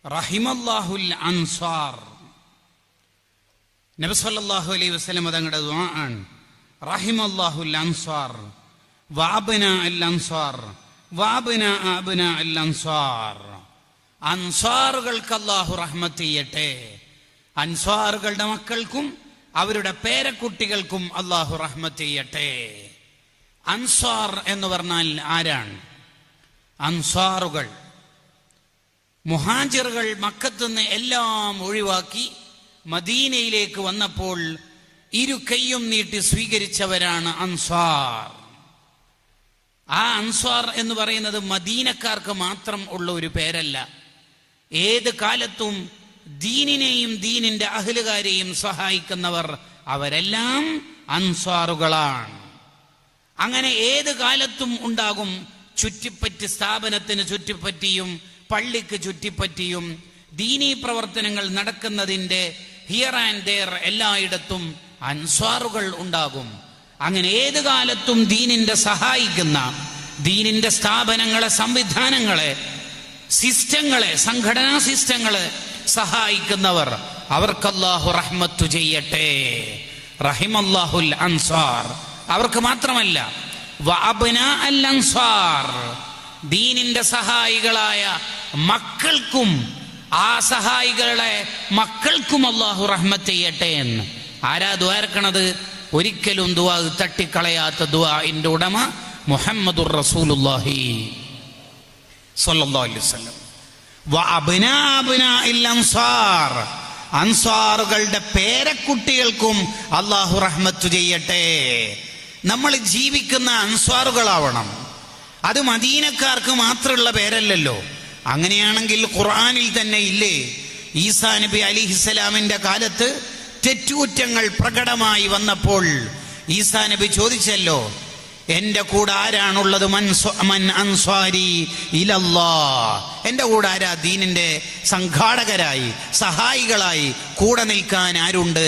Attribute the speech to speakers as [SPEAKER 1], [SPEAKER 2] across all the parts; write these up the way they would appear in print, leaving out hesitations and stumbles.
[SPEAKER 1] റഹിമല്ലാഹുൽ അൻസാർ. നബി സല്ലല്ലാഹു അലൈഹി വസല്ലം തങ്ങളുടെ ദുആ ആണ് റഹിമല്ലാഹുൽ അൻസാർ വഅബ്നാ അൽ അൻസാർ വഅബ്നാ അബ്നാ അൽ അൻസാർ. അൻസാറുകൾക്ക് അല്ലാഹു റഹ്മത്ത് ചെയ്യട്ടെ. അൻസാറുകളുടെ മക്കൾക്കും അവരുടെ പേരക്കുട്ടികൾക്കും അല്ലാഹു റഹ്മത്ത് ചെയ്യട്ടെ. അൻസാർ എന്ന് പറഞ്ഞാൽ ആരാണ്? അൻസാറുകൾ മുഹാജിറുകൾ മക്കത്തുനിന്ന് എല്ലാം ഒഴിവാക്കി മദീനയിലേക്ക് വന്നപ്പോൾ ഇരു കൈയും നീട്ടി സ്വീകരിച്ചവരാണ് അൻസാർ. ആ അൻസാർ എന്ന് പറയുന്നത് മദീനക്കാർക്ക് മാത്രം ഉള്ള ഒരു പേരല്ല. ഏത് കാലത്തും ദീനിനെയും ദീനിന്റെ അഹ്ലുകാരെയും സഹായിക്കുന്നവർ അവരെല്ലാം അൻസാറുകളാണ്. അങ്ങനെ ഏത് കാലത്തും ഉണ്ടാകും ചുറ്റിപ്പറ്റി, സ്ഥാപനത്തിന് ചുറ്റിപ്പറ്റിയും പള്ളിക്ക് ചുറ്റിപ്പറ്റിയും ദീനീ പ്രവർത്തനങ്ങൾ നടക്കുന്നതിൻ്റെ ഹിയർ ആൻഡ് ദെയർ എല്ലായിടത്തും അൻസാറുകൾ ഉണ്ടാകും. അങ്ങനെ ഏത് കാലത്തും ദീനിന്റെ സഹായിക്കുന്ന, ദീനിന്റെ സ്ഥാപനങ്ങളെ, സംവിധാനങ്ങളെ, സിസ്റ്റങ്ങളെ, സംഘടനാ സിസ്റ്റങ്ങളെ സഹായിക്കുന്നവർ അവർക്ക് അല്ലാഹു റഹ്മത്തു ചെയ്യട്ടെ. റഹിമല്ലാഹുൽ അൻസാർ. അവർക്ക് മാത്രമല്ല, വഅബ്നാ അൽ അൻസാർ, ദീനിന്റെ സഹായികളായ മക്കൾക്കും ആ സഹായികളുടെ മക്കൾക്കും അല്ലാഹു റഹ്മത്ത് ചെയ്യട്ടെ എന്ന്. ആരാ ദുആർക്കണത്? ഒരിക്കലും ദുആ തട്ടിക്കളയാത്ത ദുആഇന്റെ ഉടമ മുഹമ്മദുർ റസൂലുള്ളാഹി സ്വല്ലല്ലാഹു അലൈഹി വസല്ലം. വഅബ്നാ അബ്നാഇൽ അൻസാർ, അൻസാറുകളുടെ പേരക്കുട്ടികൾക്കും അല്ലാഹു റഹ്മത്ത് ചെയ്യട്ടെ. നമ്മൾ ജീവിക്കുന്ന അൻസാറുകളാവണം. അത് മദീനക്കാർക്ക് മാത്രമുള്ള പേരല്ലല്ലോ. അങ്ങനെയാണെങ്കിൽ ഖുർആനിൽ തന്നെ ഇല്ലേ, ഈസാ നബി അലിഹിസ്സലാമിന്റെ കാലത്ത് തെറ്റുകുറ്റങ്ങൾ പ്രകടമായി വന്നപ്പോൾ ഈസാ നബി ചോദിച്ചല്ലോ, എന്റെ കൂടെ ആരാണുള്ളത്? മൻ അൻസാരി ഇലല്ലാഹ്, എന്റെ കൂടെ ആരാ ദീനിന്റെ സംഘാടകരായി, സഹായികളായി കൂടെ നിൽക്കാൻ ആരുണ്ട്?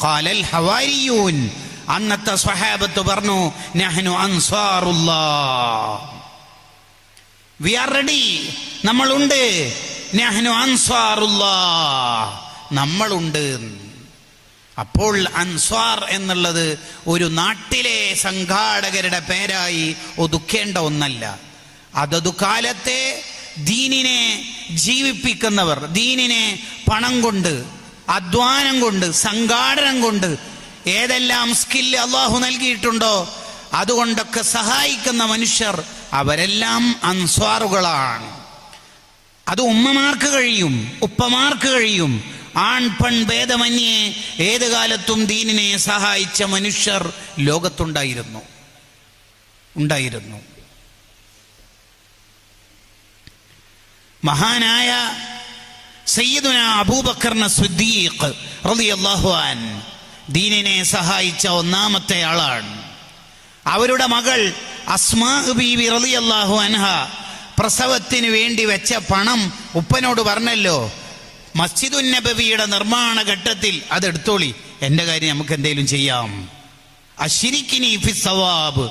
[SPEAKER 1] ഖാലൽ ഹവാരിയൂൻ, അന്നത്തെ സ്വഹാബത്ത് പറഞ്ഞു, നഹ്നു അൻസാറുല്ലാഹ്, വി ആർ റെഡി, നമ്മളുണ്ട്. നഹ്നു അൻസാറുല്ലാഹ്, നമ്മളുണ്ട്. അപ്പോൾ അൻസാർ എന്നുള്ളത് ഒരു നാട്ടിലെ സംഘാടകരുടെ പേരായി ഒതുക്കേണ്ട ഒന്നല്ല. അതതു കാലത്തെ ദീനിനെ ജീവിപ്പിക്കുന്നവർ, ദീനിനെ പണം കൊണ്ട്, അധ്വാനം കൊണ്ട്, സംഘാടനം കൊണ്ട്, ഏതെല്ലാം സ്കില്ല് അള്ളാഹു നൽകിയിട്ടുണ്ടോ അതുകൊണ്ടൊക്കെ സഹായിക്കുന്ന മനുഷ്യർ അവരെല്ലാം അൻസ്വാറുകളാണ്. അത് ഉമ്മമാർക്ക് കഴിയും, ഉപ്പമാർക്ക് കഴിയും. ആൺ പെൺ ഭേദമന്യേ ഏത് കാലത്തും ദീനിനെ സഹായിച്ച മനുഷ്യർ ലോകത്തുണ്ടായിരുന്നു. മഹാനായ സയ്യിദുനാ അബൂബക്കർ സിദ്ദീഖ് റളിയല്ലാഹു അൻഹു ദീനിനെ സഹായിച്ച ഒന്നാമത്തെ ആളാണ്. അവരുടെ മകൾ അസ്മാ ബീവി റളിയല്ലാഹു അൻഹ പ്രസവത്തിന് വേണ്ടി വെച്ച പണം ഉപ്പനോട് പറഞ്ഞല്ലോ, മസ്ജിദുൻ നബവിയുടെ നിർമ്മാണ ഘട്ടത്തിൽ അതെടുത്തോളി, എന്റെ കാര്യം നമുക്ക് എന്തെങ്കിലും ചെയ്യാം. അശ്രിക്കിനി ഫി സവാബ്,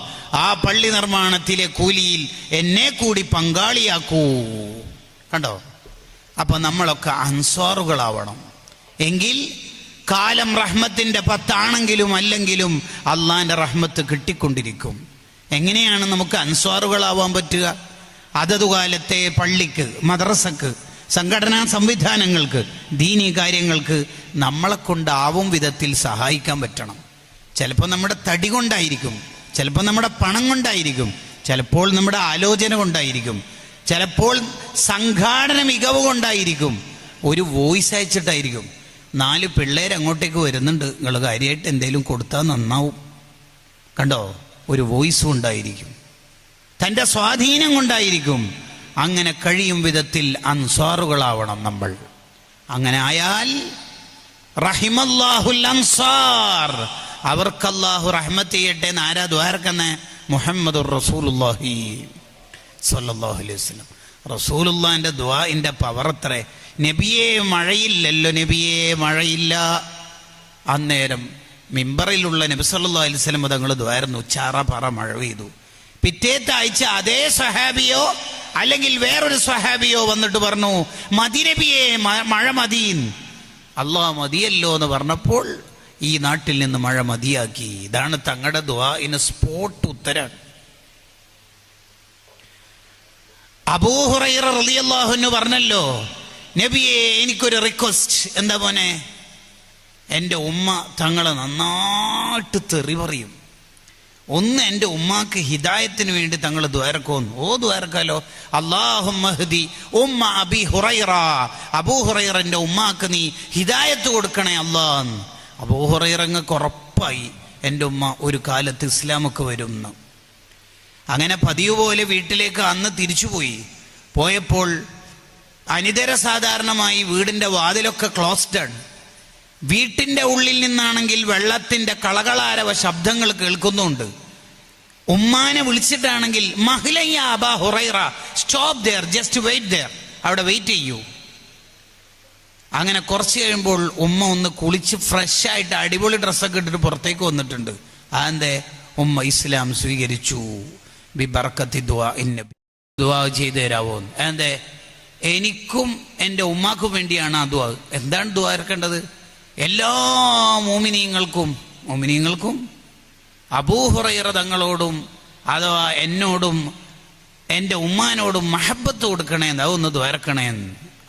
[SPEAKER 1] ആ പള്ളി നിർമ്മാണത്തിലെ കൂലിയിൽ എന്നെ കൂടി പങ്കാളിയാക്കൂ. കണ്ടോ? അപ്പൊ നമ്മളൊക്കെ അൻസാറുകളാവണം. എങ്കിൽ കാലം റഹ്മത്തിന്റെ 10 ആണെങ്കിലും അല്ലെങ്കിലും അള്ളാന്റെ റഹ്മത്ത് കിട്ടിക്കൊണ്ടിരിക്കും. എങ്ങനെയാണ് നമുക്ക് അൻസ്വാറുകളാവാൻ പറ്റുക? അതതു കാലത്തെ പള്ളിക്ക്, മദ്രസക്ക്, സംഘടനാ സംവിധാനങ്ങൾക്ക്, ദീനീ കാര്യങ്ങൾക്ക് നമ്മളെ കൊണ്ടാവും വിധത്തിൽ സഹായിക്കാൻ പറ്റണം. ചിലപ്പോൾ നമ്മുടെ തടി കൊണ്ടായിരിക്കും, ചിലപ്പോൾ നമ്മുടെ പണം കൊണ്ടായിരിക്കും, ചിലപ്പോൾ നമ്മുടെ ആലോചന കൊണ്ടായിരിക്കും, ചിലപ്പോൾ സംഘാടന മികവ് കൊണ്ടായിരിക്കും, ഒരു വോയിസ് അയച്ചിട്ടായിരിക്കും. 4 പിള്ളേർ അങ്ങോട്ടേക്ക് വരുന്നുണ്ട്, നിങ്ങൾ കാര്യമായിട്ട് എന്തെങ്കിലും കൊടുത്താൽ നന്നാവും. കണ്ടോ? ഒരു വോയിസും ഉണ്ടായിരിക്കും, തൻ്റെ സ്വാധീനം കൊണ്ടായിരിക്കും. അങ്ങനെ കഴിയും വിധത്തിൽ അൻസാറുകളാവണം നമ്മൾ. അങ്ങനെ ആയാൽ റഹിമല്ലാഹുൽ അൻസാർ, അവർക്ക് അല്ലാഹു റഹ്മത്ത് ചെയ്യട്ടെ എന്ന് ആരാ ദുആർക്കന്നെ? മുഹമ്മദുർ റസൂലുള്ളാഹി സ്വല്ലല്ലാഹു അലൈഹി വസല്ലം. റസൂലുള്ളാഹിന്റെ ദുആഇന്റെ പവർ അത്രേ. നബിയെ മഴയില്ലല്ലോ, നബിയെ മഴയില്ല. അന്നേരം മിമ്പറിലുള്ള നബി സല്ലല്ലാഹു അലൈഹി വസല്ലം തങ്ങൾ ദുആയിരുന്നു, ചാറ പറ മഴ പെയ്തു. പിറ്റേത്തെ ആഴ്ച അതേ സഹാബിയോ അല്ലെങ്കിൽ വേറൊരു സ്വഹാബിയോ വന്നിട്ട് പറഞ്ഞു മദീനബിയെ മഴ മദീൻ, അള്ളാഹ് മതിയല്ലോ എന്ന് പറഞ്ഞപ്പോൾ ഈ നാട്ടിൽ നിന്ന് മഴ മതിയാക്കി. ഇതാണ് തങ്ങളുടെ ദുആഇന് സ്പോട്ട് ഉത്തരം. അബൂ ഹുറൈറ റളിയല്ലാഹു അൻഹു പറഞ്ഞല്ലോ, നബിയെ എനിക്കൊരു റിക്വസ്റ്റ്. എന്താ മോനെ? എൻ്റെ ഉമ്മ തങ്ങളെ നന്നായിട്ട് തെറി പറയും. ഒന്ന് എൻ്റെ ഉമ്മാക്ക് ഹിദായത്തിന് വേണ്ടി തങ്ങൾ ദ്വാരക്കോന്ന്. ദ്വാരക്കാലോ. അല്ലാഹുമ്മ ഹ്ദി ഉമ്മ അബി ഹുറൈറ, അബൂ ഹുറൈറന്റെ ഉമ്മാക്ക് നീ ഹിദായത്ത് കൊടുക്കണേ അല്ലാഹ്. അബൂ ഹുറൈറങ്ങക്ക് ഉറപ്പായി എൻ്റെ ഉമ്മ ഒരു കാലത്ത് ഇസ്ലാമൊക്കെ വരുമെന്ന്. അങ്ങനെ പതിവ് പോലെ വീട്ടിലേക്ക് അന്ന് തിരിച്ചുപോയി. പോയപ്പോൾ അനിതര സാധാരണമായി വീടിൻ്റെ വാതിലൊക്കെ ക്ലോസ്ഡ് ആണ്. വീട്ടിൻ്റെ ഉള്ളിൽ നിന്നാണെങ്കിൽ വെള്ളത്തിൻ്റെ കളകളാരവ ശബ്ദങ്ങൾ കേൾക്കുന്നുണ്ട്. ഉമ്മാനെ വിളിച്ചിട്ടാണെങ്കിൽ മഹ്ലയ്യ അബാ ഹുറൈറ, stop there, just wait there, അവിടെ വെയിറ്റ് ചെയ്യൂ. അങ്ങനെ കുറച്ച് കഴിയുമ്പോൾ ഉമ്മ ഒന്ന് കുളിച്ച് ഫ്രഷ് ആയിട്ട് അടിപൊളി ഡ്രസ്സൊക്കെ ഇട്ടിട്ട് പുറത്തേക്ക് വന്നിട്ടുണ്ട്. അതെന്തേ? ഉമ്മ ഇസ്ലാം സ്വീകരിച്ചു. ബി ബർക്കത്തി ദുആ നബി, ദുആ ചെയ്തു തരാവോ? എന്തേ? എനിക്കും എൻ്റെ ഉമ്മാക്കും വേണ്ടിയാണ് ആ ദുആ. എന്താണ് ദുആ ഇറക്കേണ്ടത്? എല്ലാ മോമിനീങ്ങൾക്കും അബൂ ഹുറൈറ തങ്ങളോടും അഥവാ എന്നോടും എൻ്റെ ഉമ്മാനോടും മഹബത്ത് കൊടുക്കണേ, അതൊന്ന് ദ്വാരക്കണേ.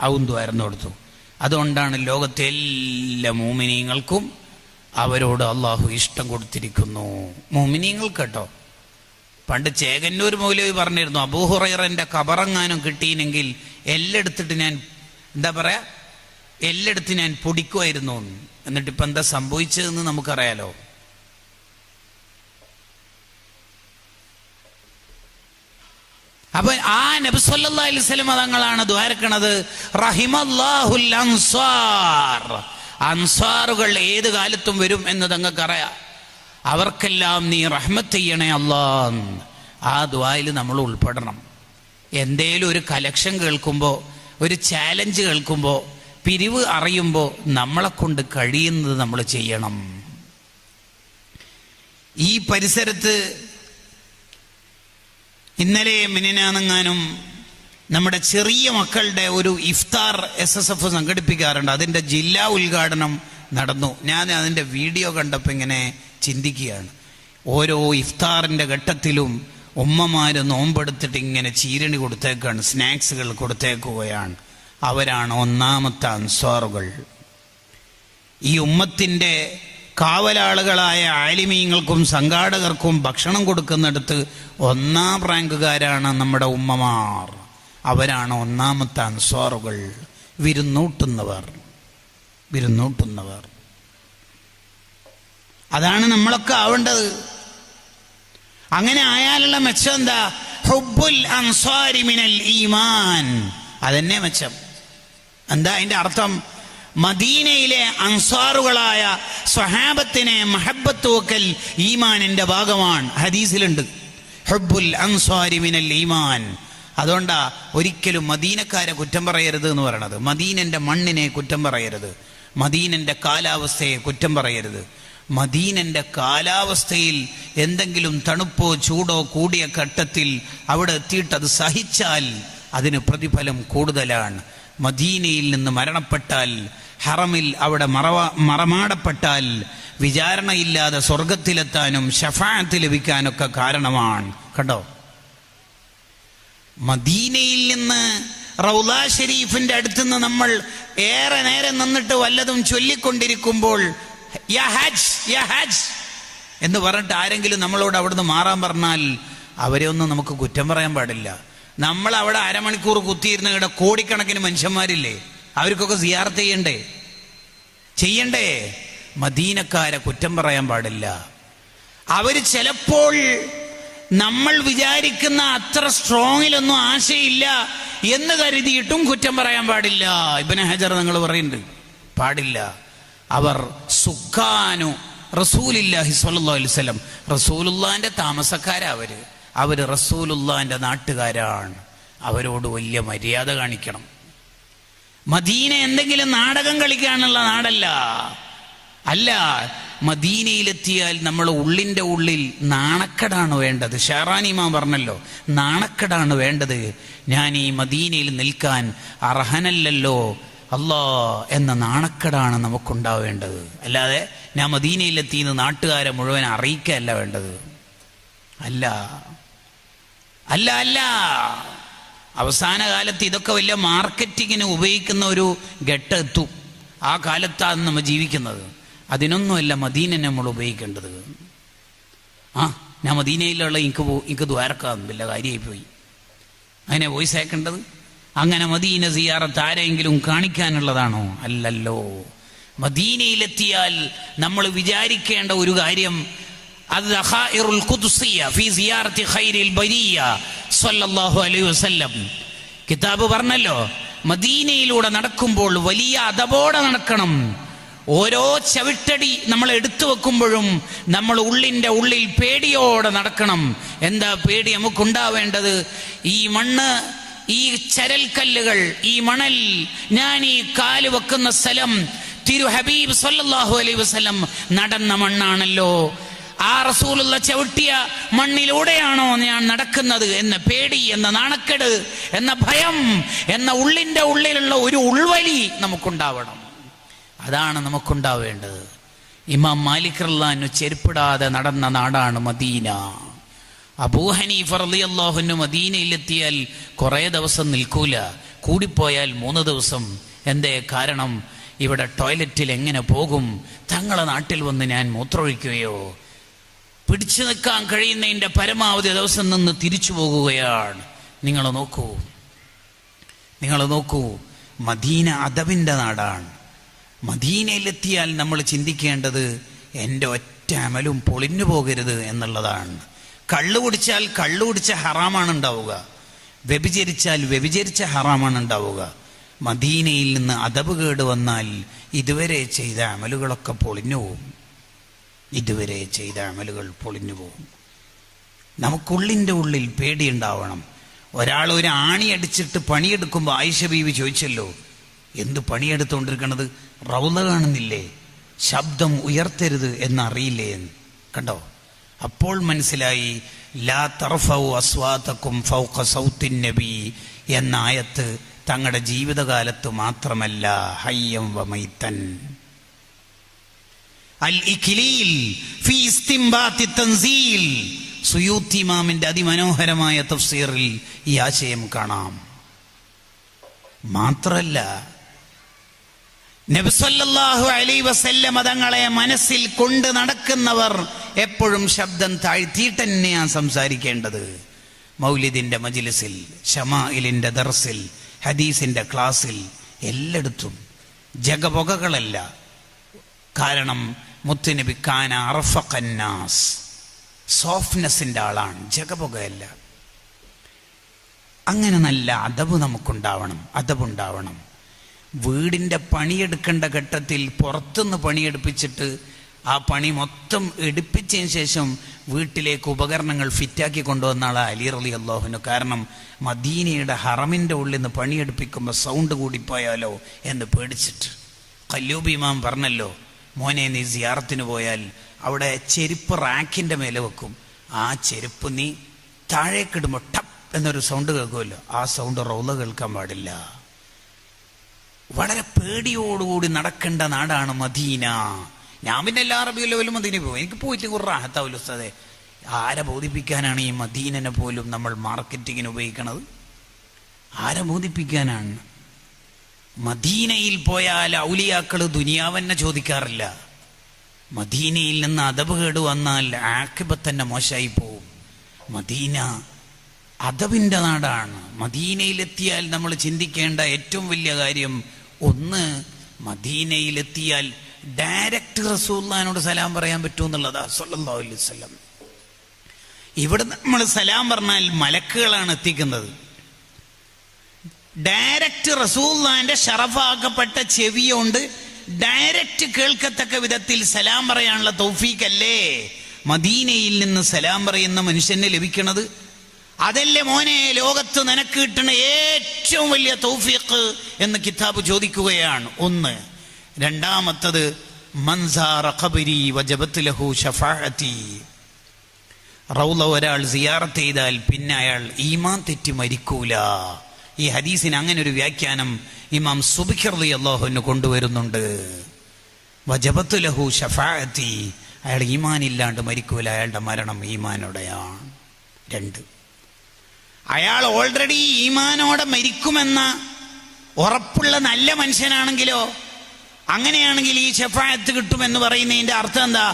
[SPEAKER 1] അതും ദ്വാരന്ന് കൊടുത്തു. അതുകൊണ്ടാണ് ലോകത്തെ എല്ലാ മോമിനീങ്ങൾക്കും അവരോട് അള്ളാഹു ഇഷ്ടം കൊടുത്തിരിക്കുന്നു. മോമിനീങ്ങൾക്ക് കേട്ടോ. പണ്ട് ചേകന്നൂർ മൗലവി പറഞ്ഞിരുന്നു, അബൂ ഹുറൈറന്റെ ഖബറെങ്ങാനും കിട്ടിയില്ലെങ്കിൽ എല്ലെടുത്തിട്ട് ഞാൻ എല്ലെടുത്ത് ഞാൻ പൊടിക്കുമായിരുന്നു. എന്നിട്ട് ഇപ്പം എന്താ സംഭവിച്ചതെന്ന് നമുക്കറിയാലോ. അപ്പൊ ആ നബി സല്ലല്ലാഹു അലൈഹി വസല്ലം തങ്ങളാണ് ദ്വാരക്കണത്, റഹിമല്ലാഹുൽ അൻസാർ. അൻസാറുകൾ ഏത് കാലത്തും വരും എന്ന് തങ്ങൾക്കറിയാം. അവർക്കെല്ലാം നീ റഹ്മത്ത് ചെയ്യണേ അല്ലാഹ്. ആ ദുആയിൽ നമ്മൾ ഉൾപ്പെടണം. എന്തേലും ഒരു കലക്ഷൻ കേൾക്കുമ്പോൾ, ഒരു ചാലഞ്ച് കേൾക്കുമ്പോൾ, പിരിവ് അറിയുമ്പോൾ നമ്മളെ കൊണ്ട് കഴിയുന്നത് നമ്മൾ ചെയ്യണം. ഈ പരിസരത്ത് ഇന്നലെ മിനിനാണെങ്ങാനും നമ്മുടെ ചെറിയ മക്കളുടെ ഒരു ഇഫ്താർ SSF സംഘടിപ്പിക്കാറുണ്ട്. അതിൻ്റെ ജില്ലാ ഉദ്ഘാടനം നടന്നു. ഞാൻ അതിൻ്റെ വീഡിയോ കണ്ടപ്പോൾ ഇങ്ങനെ ചിന്തിക്കുകയാണ്. ഓരോ ഇഫ്താറിൻ്റെ ഘട്ടത്തിലും ഉമ്മമാര് നോമ്പെടുത്തിട്ട് ഇങ്ങനെ ചീരണി കൊടുത്തേക്കാണ്, സ്നാക്സുകൾ കൊടുത്തേക്കുകയാണ്. അവരാണ് ഒന്നാമത്തെ അൻസ്വാറുകൾ. ഈ ഉമ്മത്തിൻ്റെ കാവലാളുകളായ ആലിമീങ്ങൾക്കും സംഘാടകർക്കും ഭക്ഷണം കൊടുക്കുന്നിടത്ത് ഒന്നാം റാങ്കുകാരാണ് നമ്മുടെ ഉമ്മമാർ. അവരാണ് ഒന്നാമത്തെ അൻസ്വാറുകൾ. വിരുന്നൂട്ടുന്നവർ. അതാണ് നമ്മളൊക്കെ ആവേണ്ടത്. അങ്ങനെ ആയാലുള്ള മെച്ചം എന്താ? ഹുബ്ബുൽ അൻസാരി മിനൽ ഈമാൻ. അതെന്നെ മെച്ചം. എന്താ അതിന്റെ അർത്ഥം? മദീനയിലെ അൻസാറുകളായ സ്വഹാബത്തിനെ മഹബ്ബത്ത് വെക്കൽ ഈമാനിന്റെ ഭാഗമാണ്. ഹദീസിലുണ്ട് ഹുബ്ബുൽ അൻസാരി മിനൽ ഈമാൻ. അതുകൊണ്ടാ ഒരിക്കലും മദീനക്കാരെ കുറ്റം പറയരുത് എന്ന് പറയണത്. മദീനന്റെ മണ്ണിനെ കുറ്റം പറയരുത്, മദീനന്റെ കാലാവസ്ഥയെ കുറ്റം പറയരുത്. മദീനന്റെ കാലാവസ്ഥയിൽ എന്തെങ്കിലും തണുപ്പോ ചൂടോ കൂടിയ ഘട്ടത്തിൽ അവിടെ എത്തിയിട്ട് അത് സഹിച്ചാൽ അതിന് പ്രതിഫലം കൂടുതലാണ്. മദീനയിൽ നിന്ന് മരണപ്പെട്ടാൽ, ഹറമിൽ അവിടെ മറമാടപ്പെട്ടാൽ വിചാരണയില്ലാതെ സ്വർഗത്തിലെത്താനും ഷഫാഅത്ത് ലഭിക്കാനൊക്കെ കാരണമാണ്. കണ്ടോ? മദീനയിൽ നിന്ന് റൗള ഷരീഫിന്റെ അടുത്തുനിന്ന് നമ്മൾ ഏറെ നേരം നിന്നിട്ട് വല്ലതും ചൊല്ലിക്കൊണ്ടിരിക്കുമ്പോൾ യാ ഹജ്ജ് യാ ഹജ്ജ് എന്ന് പറഞ്ഞിട്ട് ആരെങ്കിലും നമ്മളോട് അവിടുന്ന് മാറാൻ പറഞ്ഞാൽ അവരെ ഒന്നും നമുക്ക് കുറ്റം പറയാൻ പാടില്ല. നമ്മൾ അവിടെ അരമണിക്കൂർ കുത്തിയിരുന്ന ഇവിടെ കോടിക്കണക്കിന് മനുഷ്യന്മാരില്ലേ, അവർക്കൊക്കെ സിയാറത്ത് ചെയ്യണ്ടേ? മദീനക്കാരെ കുറ്റം പറയാൻ പാടില്ല. അവര് ചിലപ്പോൾ നമ്മൾ വിചാരിക്കുന്ന അത്ര സ്ട്രോങ്ങിലൊന്നും ആശയില്ല എന്ന് കരുതിയിട്ടും കുറ്റം പറയാൻ പാടില്ല. ഇബ്നു ഹജർ നിങ്ങൾ പറയുന്നുണ്ട്, പാടില്ല. അവർ സുഖാനു റസൂലുള്ളാഹി സ്വല്ലല്ലാഹു അലൈഹി വസല്ലം, റസൂലുള്ളാഹിന്റെ താമസക്കാരാ അവര് റസൂലുള്ളാഹിന്റെ നാട്ടുകാരാണ്. അവരോട് വലിയ മര്യാദ കാണിക്കണം. മദീന എന്തെങ്കിലും നാടകം കളിക്കാനുള്ള നാടല്ല. അല്ല, മദീനയിലെത്തിയാൽ നമ്മൾ ഉള്ളിൻ്റെ ഉള്ളിൽ നാണക്കെടാണ് വേണ്ടത്. ഷാറാനി ഇമാം പറഞ്ഞല്ലോ, നാണക്കെടാണ് വേണ്ടത്. ഞാൻ ഈ മദീനയിൽ നിൽക്കാൻ അർഹനല്ലല്ലോ അല്ലാ എന്ന നാണക്കേടാണ് നമുക്കുണ്ടാവേണ്ടത്. അല്ലാതെ ഞാൻ മദീനയിലെത്തിയെന്ന് നാട്ടുകാരെ മുഴുവൻ അറിയിക്കുകയല്ല വേണ്ടത്. അല്ല അല്ല അല്ല അവസാന കാലത്ത് ഇതൊക്കെ വലിയ മാർക്കറ്റിങ്ങിന് ഉപയോഗിക്കുന്ന ഒരു ഘട്ടെത്തും. ആ കാലത്താണ് നമ്മൾ ജീവിക്കുന്നത്. അതിനൊന്നുമല്ല മദീന നമ്മൾ ഉപയോഗിക്കേണ്ടത്. ഞാൻ മദീനയിലുള്ള എനിക്ക് ദ്വാരക്കാം വല്ല കാര്യമായി പോയി, അതിനെ വോയിസ് അയക്കേണ്ടത്. അങ്ങനെ മദീന സിയാറത്ത് ആരെങ്കിലും കാണിക്കാനുള്ളതാണോ? അല്ലല്ലോ. മദീനയിലെത്തിയാൽ നമ്മൾ വിചാരിക്കേണ്ട ഒരു കാര്യം, അത് ദഖായിറുൽ ഖുദ്സിയ ഫീ സിയാറത്തി ഖൈരിൽ ബരിയ സ്വല്ലല്ലാഹു അലൈഹി വസല്ലം കിതാബ് പറഞ്ഞല്ലോ, മദീനയിലൂടെ നടക്കുമ്പോൾ വലിയ അദബോടെ നടക്കണം. ഓരോ ചവിട്ടടി നമ്മൾ എടുത്തു വെക്കുമ്പോഴും നമ്മൾ ഉള്ളിൻ്റെ ഉള്ളിൽ പേടിയോടെ നടക്കണം. എന്താ പേടി നമുക്കുണ്ടാവേണ്ടത്? ഈ മണ്ണ്, ഈ ചരൽക്കല്ലുകൾ, ഈ മണൽ, ഞാൻ ഈ കാല് വെക്കുന്ന സ്ഥലം തിരു ഹബീബ് സല്ലല്ലാഹു അലൈഹി വസല്ലം നടന്ന മണ്ണാണല്ലോ. ആ റസൂലുള്ള ചവിട്ടിയ മണ്ണിലൂടെയാണോ ഞാൻ നടക്കുന്നത് എന്ന പേടി, എന്ന നാണക്കേട്, എന്ന ഭയം, എന്ന ഉള്ളിൻ്റെ ഉള്ളിലുള്ള ഒരു ഉൾവലി നമുക്കുണ്ടാവണം. അതാണ് നമുക്കുണ്ടാവേണ്ടത്. ഇമാം മാലിക് റളിയല്ലാഹു ചെരുപ്പിടാതെ നടന്ന നാടാണ് മദീന. അബൂ ഹനീഫ റളിയല്ലാഹു അൻഹു മദീനയിലെത്തിയാൽ കുറേ ദിവസം നിൽക്കൂല, കൂടിപ്പോയാൽ 3 ദിവസം. എന്തേ കാരണം? ഇവിടെ ടോയ്ലറ്റിൽ എങ്ങനെ പോകും? തങ്ങളെ നാട്ടിൽ വന്ന് ഞാൻ മൂത്രമൊഴിക്കുകയോ? പിടിച്ചു നിൽക്കാൻ കഴിയുന്നതിൻ്റെ പരമാവധി ദിവസം നിന്ന് തിരിച്ചു പോകുകയാണ്. നിങ്ങൾ നോക്കൂ, മദീന അദബിൻ്റെ നാടാണ്. മദീനയിലെത്തിയാൽ നമ്മൾ ചിന്തിക്കേണ്ടത് എൻ്റെ ഒറ്റ അമലും പൊളിഞ്ഞു പോകരുത് എന്നുള്ളതാണ്. കള്ളു കുടിച്ചാൽ കള്ളു കുടിച്ച ഹറാമാണ് ഉണ്ടാവുക, വ്യഭിചരിച്ചാൽ വ്യഭിചരിച്ച ഹറാമാണ് ഉണ്ടാവുക. മദീനയിൽ നിന്ന് അദബ് കേട് വന്നാൽ ഇതുവരെ ചെയ്ത അമലുകളൊക്കെ പൊളിഞ്ഞു പോകും. നമുക്കുള്ളിൻ്റെ ഉള്ളിൽ പേടിയുണ്ടാവണം. ഒരാൾ ഒരു ആണി അടിച്ചിട്ട് പണിയെടുക്കുമ്പോൾ ആയിഷ ബീവി ചോദിച്ചല്ലോ, എന്ത് പണിയെടുത്തുകൊണ്ടിരിക്കണത്? റൗള കാണുന്നില്ലേ? ശബ്ദം ഉയർത്തരുത് എന്നറിയില്ലേ എന്ന്. കണ്ടോ? അപ്പോൾ മനസ്സിലായി, ലാ തർഫഉ അസ്വാതകും ഫൗഖ സൗത്തിൻ നബി എന്ന ആയത്ത് തങ്ങളുടെ ജീവിതകാലത്ത് മാത്രമല്ല, ഹയ്യം വമൈതൻ. അൽ ഇഖ്ലീൽ ഫീ ഇസ്തിംബാത്തി തൻസീൽ, സുയൂത്തി ഇമാമിന്റെ അതിമനോഹരമായ തഫ്സീറിൽ ഈ ആശയം കാണാം. മാത്രല്ല, നബി സല്ലല്ലാഹു അലൈഹി വസല്ലം തങ്ങളെ മനസ്സിൽ കൊണ്ട് നടക്കുന്നവർ എപ്പോഴും ശബ്ദം താഴ്ത്തിയിട്ട് തന്നെയാണ് സംസാരിക്കേണ്ടത്. മൗലിദിന്റെ മജ്ലിസിൽ, ശമാഇലിന്റെ ദർസിൽ, ഹദീസിന്റെ ക്ലാസ്സിൽ, എല്ലായിടത്തും ജഗപൊകകളല്ല. കാരണം മുത്തുനബി കാന അർഫഖന്നാസ്, സോഫ്റ്റ്നെസ്സിന്റെ ആളാണ്, ജഗപൊകയല്ല. അങ്ങനെ നല്ല അദബുണ്ടാവണം. വീടിൻ്റെ പണിയെടുക്കേണ്ട ഘട്ടത്തിൽ പുറത്തുനിന്ന് പണിയെടുപ്പിച്ചിട്ട് ആ പണി മൊത്തം എടുപ്പിച്ചതിന് ശേഷം വീട്ടിലേക്ക് ഉപകരണങ്ങൾ ഫിറ്റാക്കി കൊണ്ടുവന്ന ആളാണ് അലി റളിയല്ലാഹു അൻഹു. കാരണം മദീനയുടെ ഹറമിൻ്റെ ഉള്ളിൽ നിന്ന് പണിയെടുപ്പിക്കുമ്പോൾ സൗണ്ട് കൂടിപ്പോയാലോ എന്ന് പേടിച്ചിട്ട്. ഖല്ലൂബി ഇമാം പറഞ്ഞല്ലോ, മോനെ നീ സിയാറത്തിന് പോയാൽ അവിടെ ചെരുപ്പ് റാക്കിൻ്റെ മേലെ വെക്കും. ആ ചെരുപ്പ് നീ താഴേക്കിടുമ്പോൾ ടപ്പ് എന്നൊരു സൗണ്ട് കേൾക്കുമല്ലോ, ആ സൗണ്ട് റൗള കേൾക്കാൻ പാടില്ല. വളരെ പേടിയോടുകൂടി നടക്കേണ്ട നാടാണ് മദീന. ഞാൻ പിന്നെ എല്ലാ റബീഉൽ അവ്വലും മദീനയിൽ പോകും. എനിക്ക് പോയിട്ട് കുറേ റാഹത്താവുൽ ഉസ്താദേ. ആരെ ബോധിപ്പിക്കാനാണ് ഈ മദീനനെ പോലും നമ്മൾ മാർക്കറ്റിങ്ങിന് ഉപയോഗിക്കണത്? ആരെ ബോധിപ്പിക്കാനാണ്? മദീനയിൽ പോയാൽ ഔലിയാക്കൾ ദുനിയാവന്നെ ചോദിക്കാറില്ല. മദീനയിൽ നിന്ന് അദബ് കേട് വന്നാൽ ആഖിബത്ത് തന്നെ മോശമായി പോവും. മദീന അദബിൻ്റെ നാടാണ്. മദീനയിലെത്തിയാൽ നമ്മൾ ചിന്തിക്കേണ്ട ഏറ്റവും വലിയ കാര്യം, ഒന്ന്, മദീനയിലെത്തിയാൽ ഡയറക്റ്റ് റസൂലുള്ളാഹിനോട് സലാം പറയാൻ പറ്റുമെന്നുള്ളതാ സ്വല്ലല്ലാഹു അലൈഹി വസല്ലം. ഇവിടെ നമ്മൾ സലാം പറഞ്ഞാൽ മലക്കുകളാണ് എത്തിക്കുന്നത്. ഡയറക്റ്റ് റസൂലുള്ളാഹിന്റെ ഷറഫാക്കപ്പെട്ട ചെവിയോണ്ട് ഡയറക്റ്റ് കേൾക്കത്തക്ക വിധത്തിൽ സലാം പറയാനുള്ള തൗഫീഖല്ലേ മദീനയിൽ നിന്ന് സലാം പറയുന്ന മനുഷ്യന് ലഭിക്കണത്? അതല്ലേ മോനെ ലോകത്ത് നിനക്ക് കിട്ടുന്ന ഏറ്റവും വലിയ തൗഫീഖ് എന്ന് കിതാബ് ചോദിക്കുകയാണ്. ഒന്ന്. രണ്ടാമത്തത്, മൻസാറ ഖബരി വജബത് ലഹു ശഫാഅതി. റൗള ഒരാൾ സിയാറത്ത് ചെയ്താൽ പിന്നെ അയാൾ ഈമാൻ തെറ്റി മരിക്കൂല. ഈ ഹദീസിന് അങ്ങനെ ഒരു വ്യാഖ്യാനം ഇമാം സുബ്കി റളിയല്ലാഹു അൻഹു കൊണ്ടുവരുന്നുണ്ട്. വജബത്തു ലഹു ശഫാഅത്തി, അയാൾ ഈമാൻ ഇല്ലാണ്ട് മരിക്കൂല, അയാളുടെ മരണം ഈമാനോടെയാണ്. 2, അയാൾ ഓൾറെഡി ഈമാനോടെ മരിക്കുമെന്ന ഉറപ്പുള്ള നല്ല മനുഷ്യനാണെങ്കിലോ, അങ്ങനെയാണെങ്കിൽ ഈ ശഫാഅത്ത് കിട്ടുമെന്ന് പറയുന്നതിന്റെ അർത്ഥം എന്താ?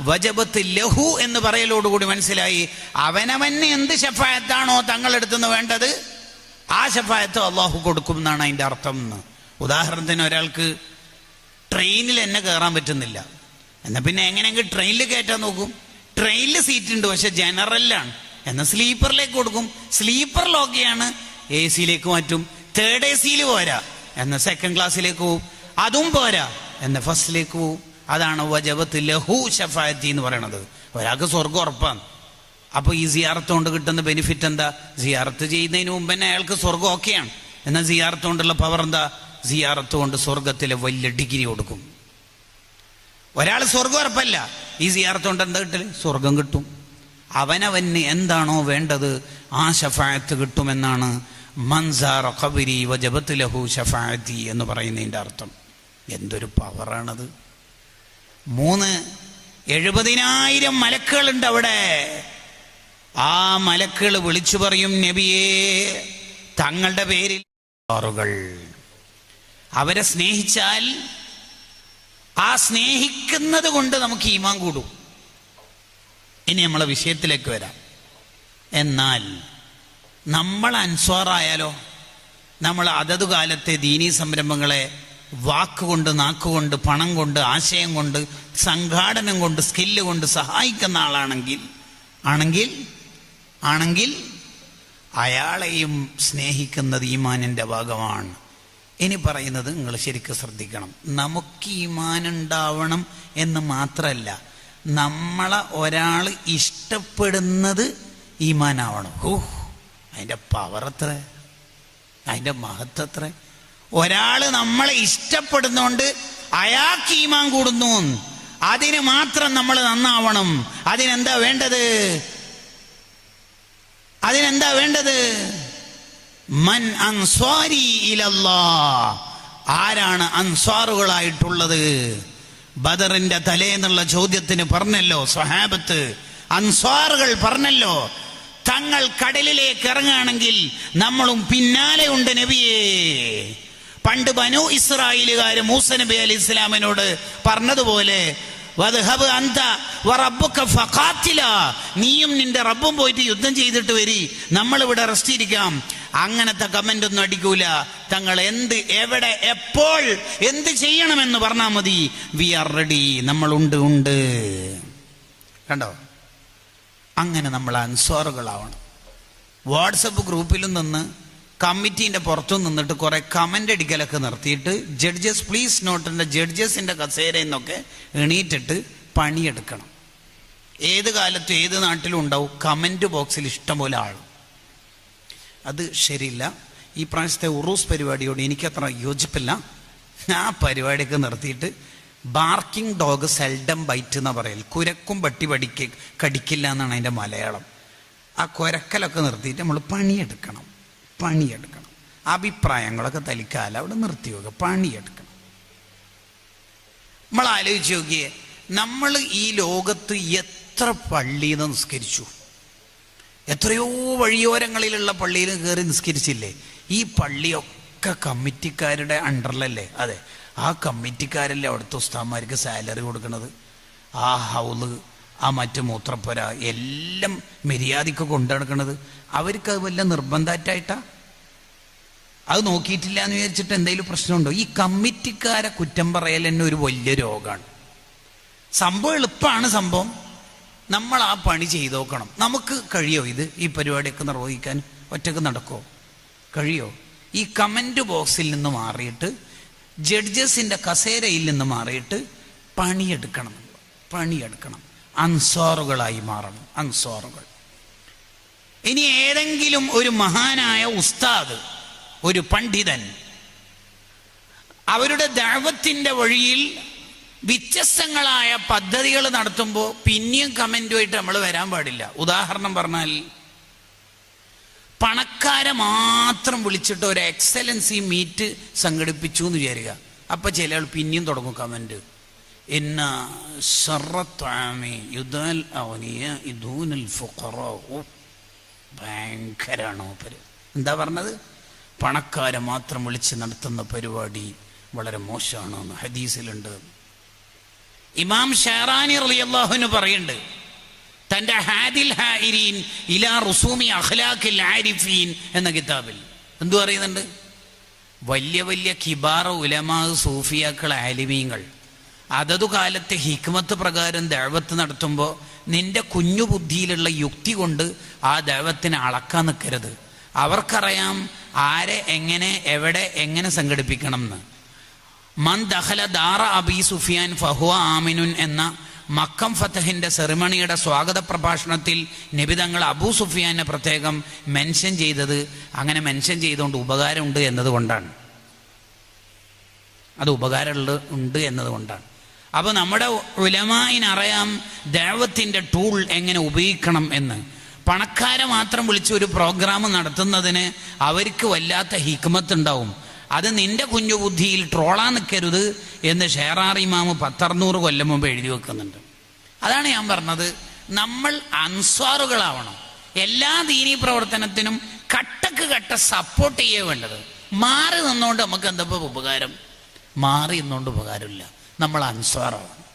[SPEAKER 1] വജബത്ത് ലഹു എന്ന് പറയലോടുകൂടി മനസ്സിലായി അവനവന് എന്ത് ശഫാഅത്താണോ തങ്ങളെടുത്തുനിന്ന് വേണ്ടത് ആ ശഫാഅത്ത് അള്ളാഹു കൊടുക്കും എന്നാണ് അതിന്റെ അർത്ഥം എന്ന്. ഉദാഹരണത്തിന് ഒരാൾക്ക് ട്രെയിനിൽ എന്നെ കയറാൻ പറ്റുന്നില്ല, എന്നാൽ പിന്നെ എങ്ങനെയെങ്കിലും ട്രെയിനിൽ കയറ്റാൻ നോക്കും. ട്രെയിനിൽ സീറ്റ് ഉണ്ട്, പക്ഷെ ജനറലാണ്, എന്നാൽ സ്ലീപ്പറിലേക്ക് കൊടുക്കും. സ്ലീപ്പറിൽ ഓക്കെയാണ്, എ സിയിലേക്ക് മാറ്റും. 3rd AC പോരാ, എന്നാൽ 2nd ക്ലാസ്സിലേക്ക് പോവും. അതും പോരാ, എന്നാൽ ഫസ്റ്റിലേക്ക് പോവും. അതാണ് വജബത്ത് ലഹു ശഫാഅത്തി എന്ന് പറയണത്. ഒരാൾക്ക് സ്വർഗം ഉറപ്പാണ്. അപ്പൊ ഈ സിയാറത്ത് കൊണ്ട് കിട്ടുന്ന ബെനിഫിറ്റ് എന്താ? സിയാറത്ത് ചെയ്യുന്നതിന് മുമ്പ് തന്നെ അയാൾക്ക് സ്വർഗം ഓക്കെയാണ്. എന്നാൽ സിയാറത്ത് കൊണ്ടുള്ള പവർ എന്താ? സിയാറത്ത് കൊണ്ട് സ്വർഗത്തിലെ വലിയ ഡിഗ്രി കൊടുക്കും. ഒരാൾ സ്വർഗം ഉറപ്പല്ല, ഈ സിയാറത്ത് കൊണ്ട് എന്താ കിട്ടല്? സ്വർഗം കിട്ടും. അവനവന് എന്താണോ വേണ്ടത് ആ ശഫാഅത്ത് കിട്ടുമെന്നാണ് മൻസാറ ഖബരി വജബത്ത് ലഹു ശഫാഅത്തി എന്ന് പറയുന്നതിൻ്റെ അർത്ഥം. എന്തൊരു പവറാണത്! 3 70,000 മലക്കുകളുണ്ട് അവിടെ. ആ മലക്കുകൾ വിളിച്ചു പറയും, നബിയേ, തങ്ങളുടെ പേരിൽ ആറുകൾ. അവരെ സ്നേഹിച്ചാൽ ആ സ്നേഹിക്കുന്നത് കൊണ്ട് നമുക്ക് ഈമാൻ കൂടും. ഇനി നമ്മളെ വിഷയത്തിലേക്ക് വരാം. എന്നാൽ നമ്മൾ അൻസ്വാറായാലോ? നമ്മൾ അതത് കാലത്തെ ദീനീ സംരംഭങ്ങളെ വാക്കുകൊണ്ട്, നാക്കുകൊണ്ട്, പണം കൊണ്ട്, ആശയം കൊണ്ട്, സംഘാടനം കൊണ്ട്, സ്കില്ല് കൊണ്ട് സഹായിക്കുന്ന ആണെങ്കിൽ അയാളെയും സ്നേഹിക്കുന്നത് ഈമാനിൻ്റെ ഭാഗമാണ്. ഇനി പറയുന്നത് നിങ്ങൾ ശരിക്കും ശ്രദ്ധിക്കണം. നമുക്ക് ഈമാനുണ്ടാവണം എന്ന് മാത്രമല്ല, നമ്മളെ ഒരാൾ ഇഷ്ടപ്പെടുന്നത് ഈമാനാവണം. അതിൻ്റെ പവർ എത്ര, അതിൻ്റെ മഹത്വം എത്ര! ഒരാള് നമ്മളെ ഇഷ്ടപ്പെടുന്നോണ്ട് അയാൾക്ക് ഈമാൻ കൂടുന്നു. അതിന് മാത്രം നമ്മൾ നന്നാവണം. അതിനെന്താ വേണ്ടത്? മൻ അൻസ്വാരി ഇലല്ലാഹ്, ആരാണ് അൻസ്വാറുകളായിട്ടുള്ളത്? ബദറിന്റെ തലേന്നുള്ള ചോദ്യത്തിന് പറഞ്ഞല്ലോ സ്വഹാബത്ത്, അൻസ്വാറുകൾ പറഞ്ഞല്ലോ, തങ്ങൾ കടലിലേക്ക് ഇറങ്ങുകയാണെങ്കിൽ നമ്മളും പിന്നാലെ ഉണ്ട് നബിയേ. പണ്ട് ബനു ഇസ്രായേലുകാർ മൂസ നബി അലൈഹി ഇസ്ലാമിനോട് പറഞ്ഞതുപോലെ, വദ്ഹബ് അന്ത വറബ്ബുക ഫഖാതില, നീയും നിന്റെ റബ്ബും പോയിട്ട് യുദ്ധം ചെയ്തിട്ട് വരി, നമ്മളിവിടെ റെസ്റ്റ് ഇരിക്കാം. അങ്ങനത്തെ കമന്റ് ഒന്നും അടിക്കൂല. തങ്ങൾ എന്ത്, എവിടെ, എപ്പോൾ എന്ത് ചെയ്യണമെന്ന് പറഞ്ഞാൽ മതി. വി ആർ റെഡി, നമ്മളുണ്ട്. കണ്ടോ? അങ്ങനെ നമ്മൾ അൻസ്വാറുകളാവണം. വാട്സപ്പ് ഗ്രൂപ്പിലും നിന്ന് കമ്മിറ്റീൻ്റെ പുറത്തു നിന്നിട്ട് കുറെ കമന്റ് അടിക്കലൊക്കെ നിർത്തിയിട്ട് ജഡ്ജസ് പ്ലീസ് നോട്ടിൻ്റെ ജഡ്ജസിൻ്റെ കസേരയിൽ നിന്നൊക്കെ എണീറ്റിട്ട് പണിയെടുക്കണം. ഏത് കാലത്തും ഏത് നാട്ടിലും ഉണ്ടാവും കമന്റ് ബോക്സിൽ ഇഷ്ടംപോലെ ആൾ. അത് ശരിയില്ല. ഈ പ്രാവശ്യത്തെ ഉറൂസ് പരിപാടിയോട് എനിക്കത്ര യോജിപ്പില്ല. ആ പരിപാടിയൊക്കെ നിർത്തിയിട്ട് ബാർക്കിംഗ് ഡോഗ് സെൽഡം ബൈറ്റ് എന്നാ പറയൽ. കുരക്കും പട്ടി കടിക്കില്ല എന്നാണ് അതിൻ്റെ മലയാളം. ആ കുരക്കലൊക്കെ നിർത്തിയിട്ട് നമ്മൾ പണിയെടുക്കണം. അഭിപ്രായങ്ങളൊക്കെ തലിക്കാല അവിടെ നിർത്തി വെക്കുക, പണിയെടുക്കണം. നമ്മൾ ആലോചിച്ച് നോക്കിയേ, നമ്മൾ ഈ ലോകത്ത് എത്ര പള്ളിയിൽ നിന്ന് നിസ്കരിച്ചു, എത്രയോ വഴിയോരങ്ങളിലുള്ള പള്ളിയിൽ കയറി നിസ്കരിച്ചില്ലേ? ഈ പള്ളിയൊക്കെ കമ്മിറ്റിക്കാരുടെ അണ്ടറിലല്ലേ? അതെ, ആ കമ്മിറ്റിക്കാരല്ലേ അവിടുത്തെ ഉസ്താദ്മാർക്ക് സാലറി കൊടുക്കുന്നത്. ആ ഹൗല്, ആ മറ്റു മൂത്രപ്പുര എല്ലാം മര്യാദയ്ക്ക് കൊണ്ടു നടക്കുന്നത്. അവർക്ക് അത് വല്ല നിർബന്ധമായിട്ടാ? അത് നോക്കിയിട്ടില്ല എന്ന് വിചാരിച്ചിട്ട് എന്തെങ്കിലും പ്രശ്നമുണ്ടോ? ഈ കമ്മിറ്റിക്കാരെ കുറ്റം പറയൽ തന്നെ ഒരു വലിയ രോഗമാണ്. സംഭവം എളുപ്പമാണ്. സംഭവം നമ്മൾ ആ പണി ചെയ്ത് നോക്കണം. നമുക്ക് കഴിയോ ഈ പരിപാടിയൊക്കെ നിർവഹിക്കാൻ? ഒറ്റക്ക് നടക്കുമോ? കഴിയോ? ഈ കമന്റ് ബോക്സിൽ നിന്ന് മാറിയിട്ട്, ജഡ്ജസിന്റെ കസേരയിൽ നിന്ന് മാറിയിട്ട് പണിയെടുക്കണം. അൻസ്വാറുകളായി മാറണം. അൻസ്വാറുകൾ. ഇനി ഏതെങ്കിലും ഒരു മഹാനായ ഉസ്താദ്, ഒരു പണ്ഡിതൻ അവരുടെ ദഅവത്തിന്റെ വഴിയിൽ വ്യത്യസ്തങ്ങളായ പദ്ധതികൾ നടത്തുമ്പോൾ പിന്നെയും കമന്റുമായിട്ട് നമ്മൾ വരാൻ പാടില്ല. ഉദാഹരണം പറഞ്ഞാൽ, പണക്കാരെ മാത്രം വിളിച്ചിട്ട് ഒരു എക്സലൻസി മീറ്റ് സംഘടിപ്പിച്ചു എന്ന് വിചാരിക്കുക. അപ്പൊ ചില ആൾ പിന്നെയും തുടങ്ങും കമന്റ്, ഇന്ന ഭയങ്കരാണോ പര്. എന്താ പറഞ്ഞത്? പണക്കാരെ മാത്രം വിളിച്ച് നടത്തുന്ന പരിപാടി വളരെ മോശമാണെന്ന് ഹദീസിലുണ്ട്. ഇമാം ഷെഹറാനി റളിയല്ലാഹു അൻഹു പറയുന്നുണ്ട് തന്റെ ഹാദിൽ ഹായിരീൻ ഇലാ റുസൂമി അഖ്ലാഖിൽ ആരിഫീൻ എന്ന കിതാബിൽ. എന്തു പറയുന്നുണ്ട്? വലിയ വലിയ കിബാർ ഉലമാ, സൂഫിയാക്കൾ, ആലിമീങ്ങൾ അതതു കാലത്തെ ഹിക്മത്ത് പ്രകാരം ദഅവത്ത് നടത്തുമ്പോൾ നിന്റെ കുഞ്ഞു ബുദ്ധിയിലുള്ള യുക്തി കൊണ്ട് ആ ദഅവത്തിനെ അളക്കാൻ നിൽക്കരുത്. അവർക്കറിയാം ആരെ എങ്ങനെ എവിടെ എങ്ങനെ സംഘടിപ്പിക്കണം എന്ന്. മൻ ദഖല ദാറ അബി സുഫിയാൻ ഫഹുവ ആമിനുൻ എന്ന മക്കം ഫതഹിന്റെ സെറിമണിയുടെ സ്വാഗത പ്രഭാഷണത്തിൽ നബി തങ്ങൾ അബൂ സുഫിയാനെ പ്രത്യേകം മെൻഷൻ ചെയ്തത് അങ്ങനെ മെൻഷൻ ചെയ്തുകൊണ്ട് ഉപകാരമുണ്ട് എന്നതുകൊണ്ടാണ്. അത് ഉപകാരമുണ്ട് എന്നതുകൊണ്ടാണ്. അപ്പോൾ നമ്മുടെ ഉലമായിനറിയാം ദഅവത്തിന്റെ ടൂൾ എങ്ങനെ ഉപയോഗിക്കണം എന്ന്. പണക്കാരെ മാത്രം വിളിച്ച് ഒരു പ്രോഗ്രാം നടത്തുന്നതിന് അവർക്ക് വല്ലാത്ത ഹിക്മത്ത് ഉണ്ടാവും. അത് നിന്റെ കുഞ്ഞു ബുദ്ധിയിൽ ട്രോളാൻ നിൽക്കരുത് എന്ന് ഷെഹറാനി ഇമാം 100 കൊല്ലം മുമ്പ് എഴുതി വെക്കുന്നുണ്ട്. അതാണ് ഞാൻ പറഞ്ഞത്, നമ്മൾ അൻസ്വാറുകളാവണം. എല്ലാ ദീനീ പ്രവർത്തനത്തിനും കട്ടക്ക് കട്ട സപ്പോർട്ട് ചെയ്യേ വേണ്ടത്. മാറി നിന്നുകൊണ്ട് നമുക്ക് എന്താ ഉപകാരം? മാറി നിന്നുകൊണ്ട് ഉപകാരമില്ല. നമ്മൾ അൻസ്വാറാവണം.